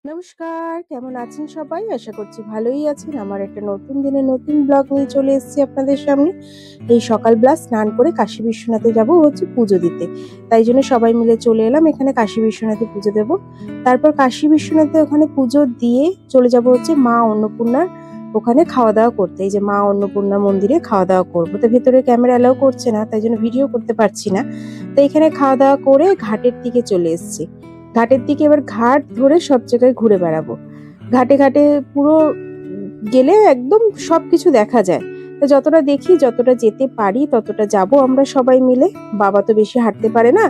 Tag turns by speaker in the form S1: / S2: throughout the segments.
S1: নমস্কার, কেমন আছেন সবাই? আশা করছি ভালোই আছেন। আমার একটা নতুন দিনে নতুন ব্লগ নিয়ে চলে এসেছি আপনাদের সামনে। এই সকালবেলা স্নান করে কাশী বিশ্বনাথে যাব হচ্ছে পুজো দিতে। তাই জন্য সবাই মিলে চলে এলাম এখানে কাশী বিশ্বনাথে পুজো দেব। তারপর কাশী বিশ্বনাথে ওখানে পুজো দিয়ে চলে যাব হচ্ছে মা অন্নপূর্ণার ওখানে খাওয়া দাওয়া করতে। এই যে মা অন্নপূর্ণা মন্দিরে খাওয়া দাওয়া করবো। তো ভেতরে ক্যামেরা অ্যালাউ করছে না, তাই জন্য ভিডিও করতে পারছি না। তো এখানে খাওয়া দাওয়া করে ঘাটের দিকে চলে এসেছি। ঘাটের দিকে এবার ঘাট ধরে সব জায়গায় ঘুরে বেড়াবো। ঘাটে ঘাটে পুরো গেলে একদম সবকিছু দেখা যায়। তো যতটা দেখি, যতটা যেতে পারি ততটা যাব আমরা সবাই মিলে। বাবা তো বেশি হাঁটতে পারে না,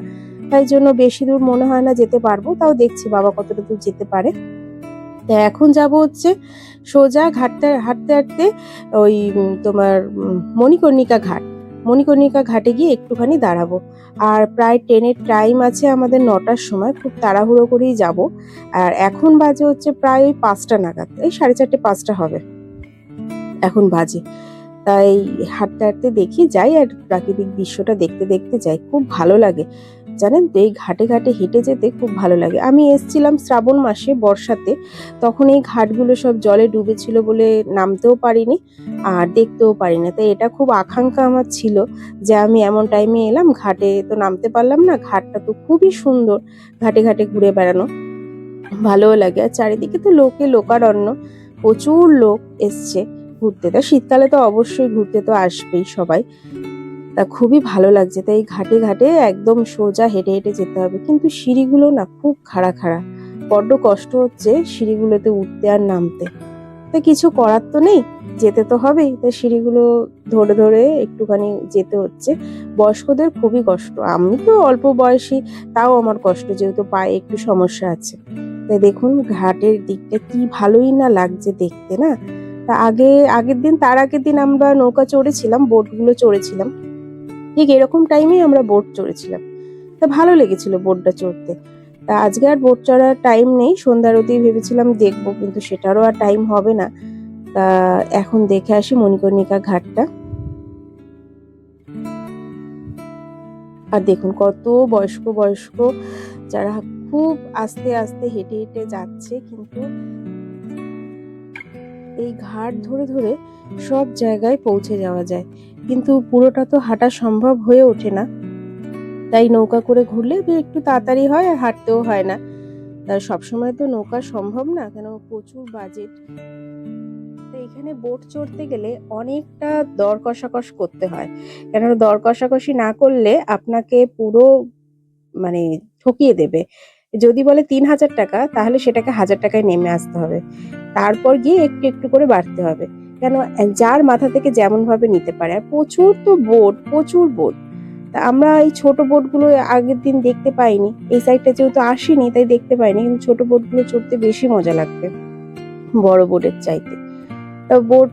S1: তাই জন্য বেশি দূর মনে হয় না যেতে পারবো, তাও দেখছি বাবা কতটা দূর যেতে পারে। তো এখন যাব হচ্ছে সোজা হাঁটতে হাঁটতে হাঁটতে ওই তোমার মণিকর্ণিকা ঘাট। মণিকর্ণিকা ঘাটে গিয়ে একটুখানি দাঁড়াবো। আর প্রায় ট্রেনের টাইম আছে আমাদের 9টার সময়, খুব তাড়াহুড়ো করেই যাব। আর এখন বাজে হচ্ছে প্রায় ওই 5টা নাগাদ, এই 4:30 5টা হবে এখন বাজে। তাই হাঁটতে হাঁটতে দেখি যাই, আর প্রাকৃতিক দৃশ্যটা দেখতে দেখতে যাই, খুব ভালো লাগে। জানেন তো, এই ঘাটে ঘাটে হেঁটে যেতে খুব ভালো লাগে। আমি এসছিলাম শ্রাবণ মাসে বর্ষাতে, তখন এই ঘাটগুলো সব জলে ডুবেছিল বলে নামতেও পারিনি আর দেখতেও পারিনি। তাই এটা খুব আকাঙ্ক্ষা আমার ছিল যে আমি এমন টাইমে এলাম, ঘাটে তো নামতে পারলাম না। ঘাটটা তো খুবই সুন্দর, ঘাটে ঘাটে ঘুরে বেড়ানো ভালোও লাগে। আর চারিদিকে তো লোকে লোকারণ্য, প্রচুর লোক এসছে ঘুরতে। তা শীতকালে তো অবশ্যই ঘুরতে তো আসবেই সবাই। তা খুবই ভালো লাগছে। তাই ঘাটে ঘাটে একদম সোজা হেঁটে হেঁটে যেতে হবে, কিন্তু সিঁড়িগুলো না খুব খাড়া খাড়া, বড্ড কষ্ট হচ্ছে সিঁড়িগুলোতে উঠতে আর নামতে। তা কিছু করার তো নেই, যেতে তো হবেই। তাই সিঁড়িগুলো ধরে ধরে একটুখানি যেতে হচ্ছে। বয়স্কদের খুবই কষ্ট, আমি তো অল্প বয়সী, তাও আমার কষ্ট, যেহেতু পায়ে একটু সমস্যা আছে। তাই দেখুন ঘাটের দিকটা কি ভালোই না লাগছে দেখতে না। তা আগের দিন, তার আগের দিন আমরা নৌকা চড়েছিলাম, বোটগুলো চড়েছিলাম। ঠিক এরকম টাইমেই আমরা বোট চড়েছিলাম। তা ভালো লেগেছিল বোটটা চড়তে। তা আজকে আর বোট চড়ার টাইম নেই, সন্ধ্যার অবধি ভেবেছিলাম দেখবো, কিন্তু সেটারও আর টাইম হবে না। তা এখন দেখে আসি মণিকর্ণিকা ঘাটটা। আর দেখুন কত বয়স্ক বয়স্ক যারা খুব আস্তে আস্তে হেঁটে হেঁটে যাচ্ছে, কিন্তু এই ঘাট ধরে ধরে সব জায়গায় পৌঁছে যাওয়া যায়, কিন্তু পুরোটা তো হাঁটা সম্ভব হয়ে ওঠে না। তাই নৌকা করে ঘুরলে একটু তাড়াতাড়ি হয় আর হাঁটতেও হয় না। সবসময় তো নৌকা সম্ভব না, কেন প্রচুর বাজেট। তো এখানে বোট চড়তে গেলে অনেকটা দর কষাকষ করতে হয়, কেন দর কষাকষি না করলে আপনাকে পুরো মানে ঠকিয়ে দেবে। যদি বলে 3,000 টাকা, তাহলে সেটাকে 1,000 টাকায় নেমে আসতে হবে, তারপর গিয়ে একটু একটু করে বাড়তে হবে। কেন, যার মাথা থেকে যেমন ভাবে নিতে পারে। আর প্রচুর তো বোট, প্রচুর বোট। তা আমরা এই ছোট বোটগুলো আগের দিন দেখতে পাইনি, এই সাইডটা যেহেতু আসিনি তাই দেখতে পাইনি, কিন্তু ছোট বোটগুলো চড়তে বেশি মজা লাগবে বড় বোটের চাইতে। তা বোট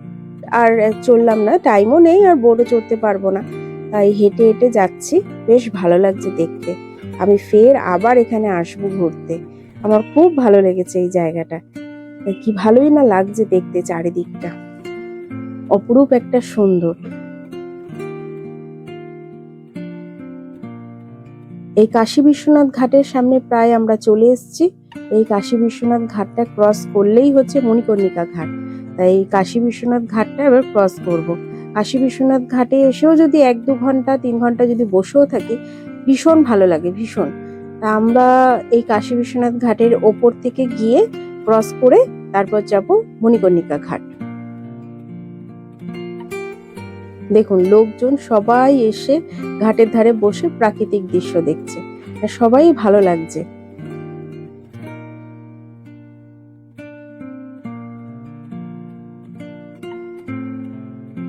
S1: আর চড়লাম না, টাইমও নেই আর বোটও চড়তে পারবো না। তাই হেঁটে হেঁটে যাচ্ছি, বেশ ভালো লাগছে দেখতে। আমি ফের আবার এখানে আসবো ঘুরতে, আমার খুব ভালো লেগেছে এই জায়গাটা। কি ভালোই না লাগছে দেখতে, চারিদিকটা অপরূপ একটা সুন্দর। এই কাশী বিশ্বনাথ ঘাটের সামনে প্রায় আমরা চলে এসেছি। এই কাশী বিশ্বনাথ ঘাটটা ক্রস করলেই হচ্ছে মণিকর্ণিকা ঘাট। তাই কাশী বিশ্বনাথ ঘাটটা এবার ক্রস করব। কাশী বিশ্বনাথ ঘাটে এসেও যদি 1-2 ঘন্টা 3 ঘন্টা যদি বসেও থাকি, ভীষণ ভালো লাগে, ভীষণ। তা আমরা এই কাশী বিশ্বনাথ ঘাটের ওপর থেকে গিয়ে ক্রস করে তারপর যাব মণিকর্ণিকা ঘাট। দেখুন লোকজন সবাই এসে ঘাটের ধারে বসে প্রাকৃতিক দৃশ্য দেখছে, সবাই ভালো লাগছে।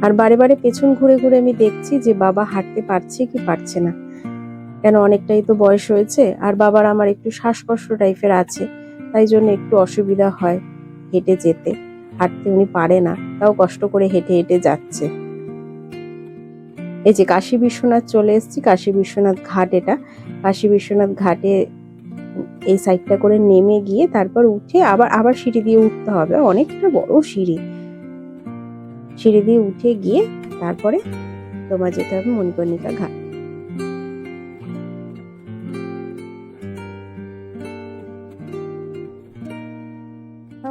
S1: আর বারে বারে পেছন ঘুরে ঘুরে আমি দেখছি যে বাবা হাঁটতে পারছে কি পারছে না, কেন অনেকটাই তো বয়স হয়েছে। আর বাবার আমার একটু শ্বাসকষ্ট টাইপের আছে, তাই জন্য একটু অসুবিধা হয় হেঁটে যেতে। হাঁটতে উনি পারে না, তাও কষ্ট করে হেঁটে হেঁটে যাচ্ছে। এই যে কাশী বিশ্বনাথ চলে এসেছি, কাশী বিশ্বনাথ ঘাট এটা। কাশী বিশ্বনাথ ঘাটে এই সাইডটা করে নেমে গিয়ে তারপর উঠে আবার আবার সিঁড়ি দিয়ে উঠতে হবে, অনেকটা বড় সিঁড়ি। সিঁড়ি দিয়ে উঠে গিয়ে তারপরে তোমার যেতে হবে মণিকর্ণিকা ঘাট।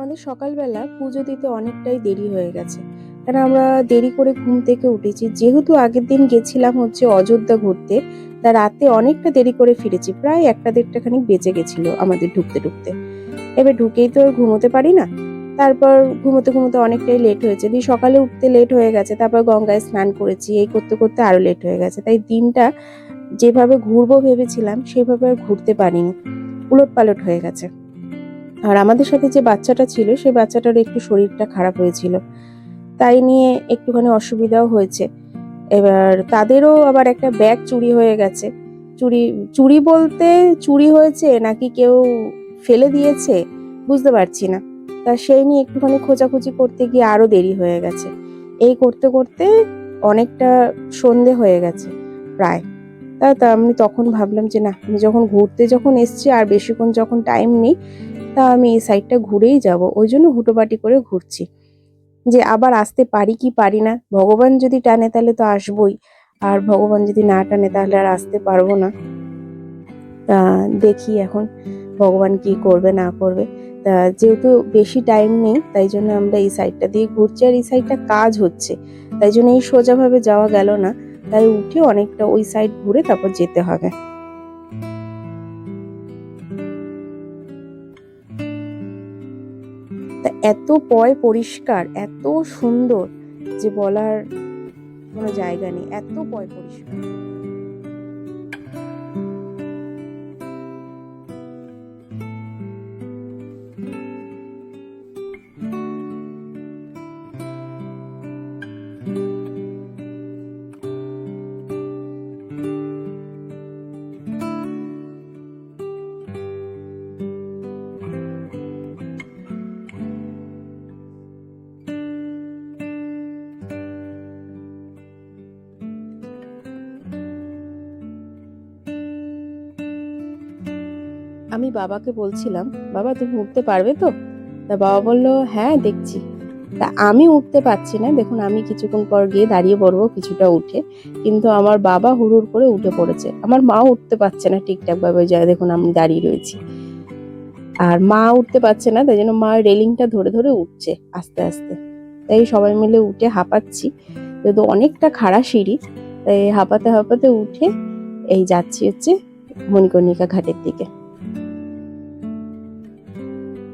S1: আমাদের সকালবেলা পুজো দিতে অনেকটাই দেরি হয়ে গেছে, কারণ আমরা দেরি করে ঘুম থেকে উঠেছি। যেহেতু আগের দিন গেছিলাম হচ্ছে অযোধ্যা ঘুরতে, তা রাতে অনেকটা দেরি করে ফিরেছি, প্রায় 1-1.5টা খানিক বেজে গেছিল আমাদের ঢুকতে ঢুকতে। এবার ঢুকেই তো আর ঘুমোতে পারি না, তারপর ঘুমোতে ঘুমোতে অনেকটাই লেট হয়েছে, দিয়ে সকালে উঠতে লেট হয়ে গেছে, তারপর গঙ্গায় স্নান করেছি, এই করতে করতে আরো লেট হয়ে গেছে। তাই দিনটা যেভাবে ঘুরবো ভেবেছিলাম সেভাবে আর ঘুরতে পারিনি, উলটপালট হয়ে গেছে। আর আমাদের সাথে যে বাচ্চাটা ছিল সেই বাচ্চাটার একটু শরীরটা খারাপ হয়েছিল, তাই নিয়ে একটুখানি অসুবিধাও হয়েছে। এবার তাদেরও আবার একটা ব্যাগ চুরি হয়ে গেছে। চুরি চুরি বলতে চুরি হয়েছে নাকি কেউ ফেলে দিয়েছে বুঝতে পারছি না। তা সেই নিয়ে একটুখানি খোঁজাখুঁজি করতে গিয়ে আরো দেরি হয়ে গেছে। এই করতে করতে অনেকটা সন্ধে হয়ে গেছে প্রায়। তা আমি তখন ভাবলাম যে না, আমি যখন ঘুরতে যখন এসছি আর বেশিক্ষণ যখন টাইম নেই, তা আমি এই সাইডটা ঘুরেই যাব। ওই জন্য হুটোপাটি করে ঘুরছি, যে আবার আসতে পারি কি পারি না। ভগবান যদি টানে তাহলে তো আসবোই, আর ভগবান যদি না টানে তাহলে আর আসতে পারবো না। তা দেখি এখন ভগবান কি করবে না করবে। তা যেহেতু বেশি টাইম নেই, তাই জন্য আমরা এই সাইডটা দিয়ে ঘুরছি, আর এই সাইডটা কাজ হচ্ছে, তাই জন্য এই সোজাভাবে যাওয়া গেল না, তাই উঠে অনেকটা ওই সাইড ঘুরে তারপর যেতে হবে। তা এত পরিষ্কার, এত সুন্দর যে বলার কোনো জায়গা নেই, এত পরিষ্কার। আমি বাবাকে বলছিলাম, বাবা তুমি উঠতে পারবে তো? তা বাবা বলল হ্যাঁ দেখছি। তা আমি উঠতে পারছি না, দেখুন আমি কিছুক্ষণ পর গিয়ে দাঁড়িয়ে পড়বো কিছুটা উঠে, কিন্তু আমার বাবা হুড়ুর করে উঠে পড়েছে। আমার মাও উঠতে পারছে না ঠিকঠাক ভাবে, যা দেখুন আমি দাঁড়িয়ে রয়েছি। আর মা উঠতে পারছে না, তাই জন্য মা রেলিংটা ধরে ধরে উঠছে আস্তে আস্তে। তাই সবাই মিলে উঠে হাঁপাচ্ছি, যেহেতু অনেকটা খাড়া সিঁড়ি, তাই হাঁপাতে হাঁপাতে উঠে এই যাচ্ছি হচ্ছে মণিকর্ণিকা ঘাটের দিকে।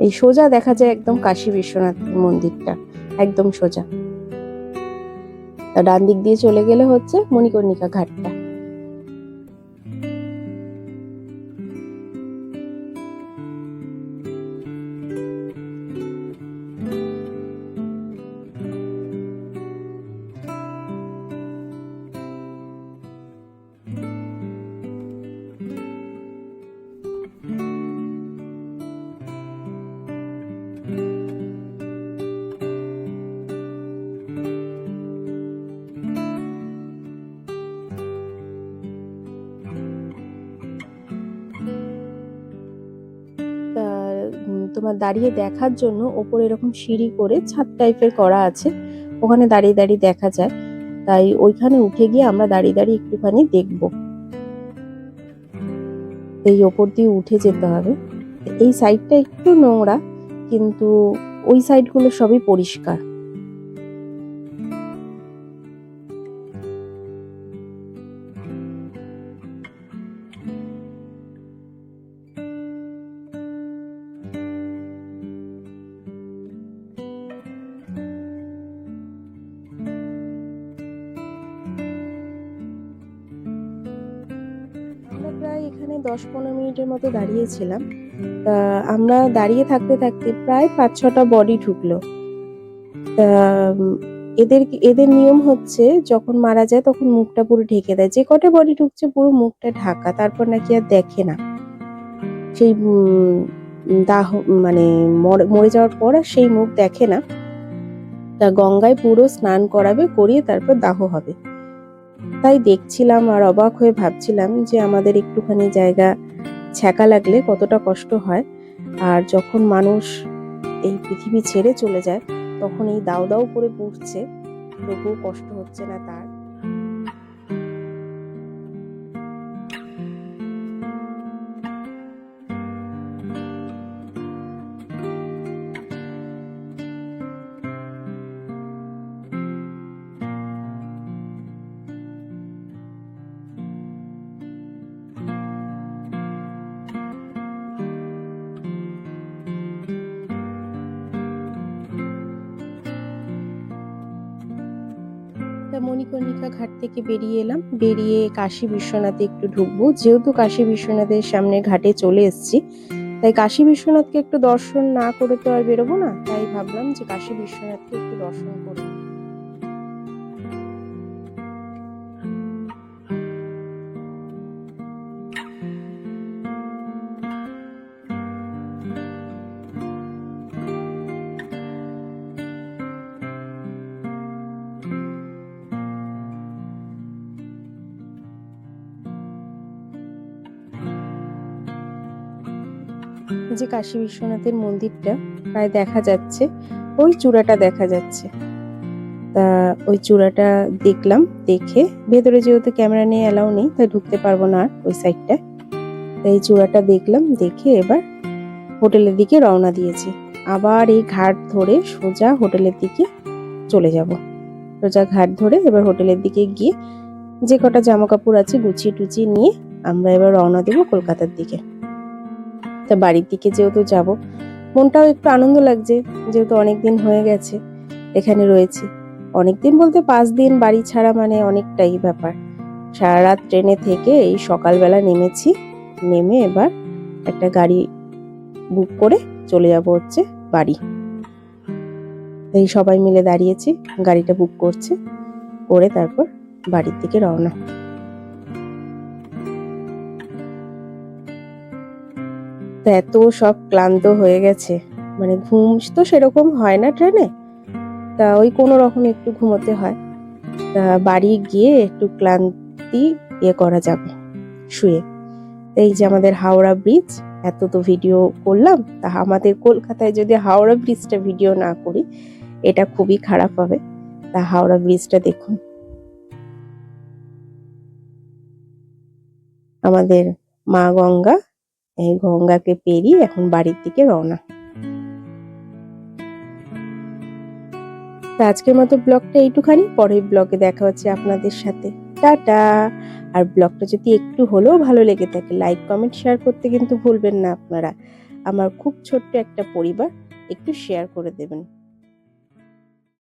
S1: এই সোজা দেখা যায় একদম কাশী বিশ্বনাথ মন্দিরটা, একদম সোজা। ডান দিক দিয়ে চলে গেলে হচ্ছে মণিকর্ণিকা ঘাটটা। তোমার দাঁড়িয়ে দেখার জন্য ওপরে এরকম সিঁড়ি করে ছাদ টাইপের করা আছে, ওখানে দাঁড়িয়ে দাঁড়িয়ে দেখা যায়। তাই ওইখানে উঠে গিয়ে আমরা দাঁড়িয়ে দাঁড়িয়ে একটুখানি দেখবো। এই ওপর দিয়ে উঠে যেতে হবে। এই সাইডটা একটু নোংরা, কিন্তু ওই সাইডগুলো সবই পরিষ্কার। প্রায় এখানে 10-15 মিনিটের মতো দাঁড়িয়েছিলাম। তা আমরা দাঁড়িয়ে থাকতে থাকতে প্রায় 5-6টা বডি ঢুকলো। তা এদের এদের নিয়ম হচ্ছে যখন মারা যায় তখন মুখটা পুরো ঢেকে দেয়, যে কটা বডি ঢুকছে পুরো মুখটা ঢাকা, তারপর নাকি আর দেখে না। সেই দাহ মানে মরে যাওয়ার পর আর সেই মুখ দেখে না। তা গঙ্গায় পুরো স্নান করাবে, করিয়ে তারপর দাহ হবে। তাই দেখছিলাম আর অবাক হয়ে ভাবছিলাম যে আমাদের একটুখানি জায়গা ছ্যাঁকা লাগলে কতটা কষ্ট হয়, আর যখন মানুষ এই পৃথিবী ছেড়ে চলে যায় তখন এই দাউ দাউ করে পুড়ছে, তবুও কষ্ট হচ্ছে না তার। মণিকর্ণিকা ঘাট থেকে বেরিয়ে এলাম, বেরিয়ে কাশী বিশ্বনাথে একটু ঢুকবো। যেহেতু কাশী বিশ্বনাথের সামনে ঘাটে চলে এসেছি, তাই কাশী বিশ্বনাথকে একটু দর্শন না করে তো আর বেরোবো না। তাই ভাবলাম যে কাশী বিশ্বনাথকে একটু দর্শন করি। যে কাশী বিশ্বনাথের মন্দিরটা প্রায় দেখা যাচ্ছে, ওই চূড়াটা দেখা যাচ্ছে। তা ওই চূড়াটা দেখলাম, দেখে ভেতরে যেহেতু ক্যামেরা নিয়ে এলাও নেই, তাই ঢুকতে পারবো না ওই সাইডটা। তাই চূড়াটা দেখলাম, দেখে এবার হোটেলের দিকে রওনা দিয়েছি। আবার এই ঘাট ধরে সোজা হোটেলের দিকে চলে যাব। সোজা ঘাট ধরে এবার হোটেলের দিকে গিয়ে যে কটা জামা কাপড় আছে গুছিয়ে টুচিয়ে নিয়ে আমরা এবার রওনা দেবো কলকাতার দিকে। তা বাড়ির দিকে যেহেতু যাব, মনটাও একটু আনন্দ লাগছে, যেহেতু অনেকদিন হয়ে গেছে এখানে রয়েছি। অনেকদিন বলতে 5 দিন বাড়ি ছাড়া, মানে অনেকটাই ব্যাপার। সারা রাত ট্রেনে থেকে এই সকালবেলা নেমেছি, নেমে এবার একটা গাড়ি বুক করে চলে যাব হচ্ছে বাড়ি। এই সবাই মিলে দাঁড়িয়েছি, গাড়িটা বুক করছে, করে তারপর বাড়ির দিকে রওনা। তো এত সব ক্লান্ত হয়ে গেছে, মানে ঘুম তো সেরকম হয় না ট্রেনে, তা ওই কোনো রকম একটু ঘুমোতে হয়। তা বাড়ি গিয়ে একটু ক্লান্তি করা যাবে শুয়ে। এই যে আমাদের হাওড়া ব্রিজ, এত তো ভিডিও করলাম, তা আমাদের কলকাতায় যদি হাওড়া ব্রিজটা ভিডিও না করি এটা খুবই খারাপ হবে। তা হাওড়া ব্রিজটা দেখুন, আমাদের মা গঙ্গা, এই গঙ্গাকে পেরিয়ে এখন বাড়ির দিকে রওনা। তা আজকের মতো ব্লগটা এইটুখানি, পরের ব্লগে দেখা হচ্ছে আপনাদের সাথে। টাটা। আর ব্লগটা যদি একটু হলেও ভালো লেগে থাকে, লাইক কমেন্ট শেয়ার করতে কিন্তু ভুলবেন না আপনারা। আমার খুব ছোট্ট একটা পরিবার, একটু শেয়ার করে দেবেন।